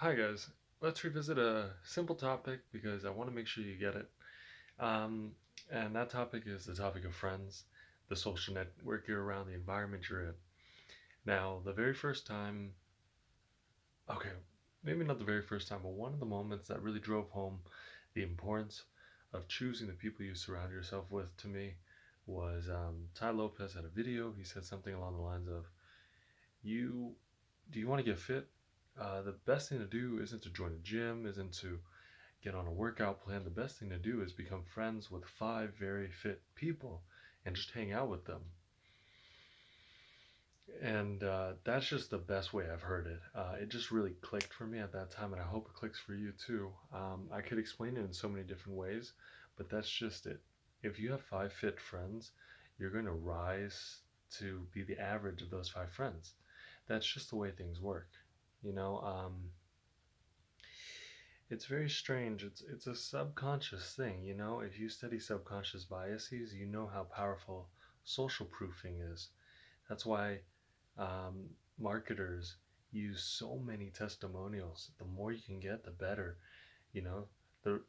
Hi guys, let's revisit a simple topic because I want to make sure you get it. Um, and that topic is the topic of friends, the social network you're around, the environment you're in. Now, the very first time, okay, maybe not the very first time, but one of the moments that really drove home the importance of choosing the people you surround yourself with to me was Ty Lopez had a video. He said something along the lines of, "You, do you want to get fit? The best thing to do isn't to join a gym, isn't to get on a workout plan. The best thing to do is become friends with five very fit people and just hang out with them." And that's just the best way I've heard it. It just really clicked for me at that time, and I hope it clicks for you too. I could explain it in so many different ways, but that's just it. If you have five fit friends, you're going to rise to be the average of those five friends. That's just the way things work. You know, it's very strange. It's a subconscious thing, you know. If you study subconscious biases, you know how powerful social proofing is. That's why um, marketers use so many testimonials. The more you can get, the better. You know, the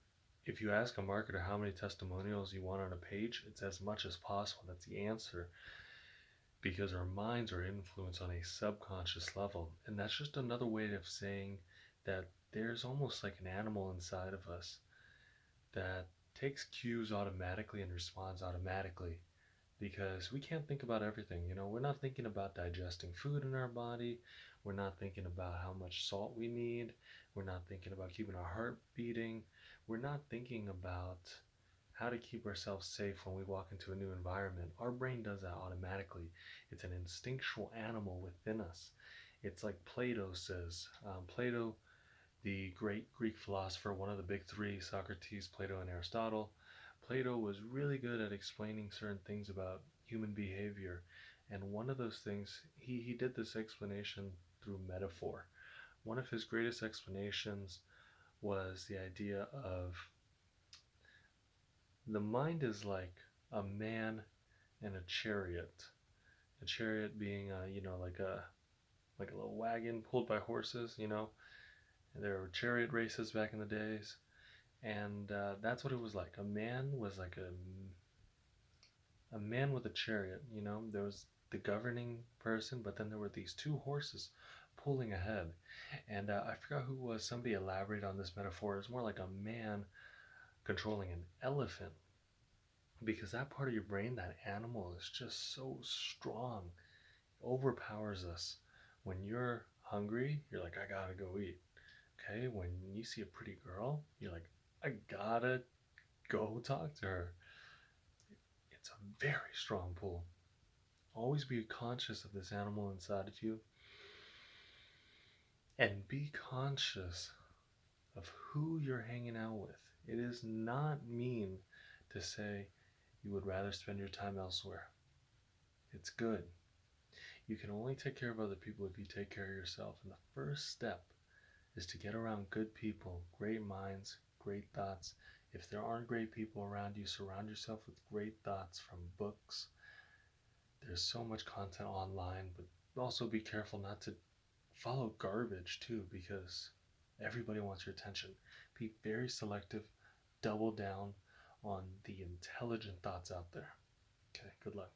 if you ask a marketer how many testimonials you want on a page, it's as much as possible. That's the answer because our minds are influenced on a subconscious level. And that's just another way of saying that there's almost like an animal inside of us that takes cues automatically and responds automatically because we can't think about everything. You know, we're not thinking about digesting food in our body. We're not thinking about how much salt we need. We're not thinking about keeping our heart beating. We're not thinking about how to keep ourselves safe when we walk into a new environment. Our brain does that automatically. It's an instinctual animal within us. It's like Plato says. Plato, the great Greek philosopher, one of the big three, Socrates, Plato, and Aristotle. Plato was really good at explaining certain things about human behavior. And one of those things, he did this explanation through metaphor. One of his greatest explanations was the idea of the mind is like a man and a chariot. A chariot being, like a little wagon pulled by horses. You know, and there were chariot races back in the days, and that's what it was like. A man was like a man with a chariot. You know, there was the governing person, but then there were these two horses pulling ahead. And I forgot who was. Somebody elaborated on this metaphor. It's more like a man controlling an elephant because that part of your brain, that animal, is just so strong, overpowers us. When you're hungry, you're like, I gotta go eat. Okay, when you see a pretty girl, you're like, I gotta go talk to her. It's a very strong pull. Always be conscious of this animal inside of you and be conscious of who you're hanging out with. It is not mean to say you would rather spend your time elsewhere. It's good. You can only take care of other people if you take care of yourself. And the first step is to get around good people, great minds, great thoughts. If there aren't great people around you, surround yourself with great thoughts from books. There's so much content online, but also be careful not to follow garbage too because everybody wants your attention. Be very selective, double down on the intelligent thoughts out there. Okay, good luck.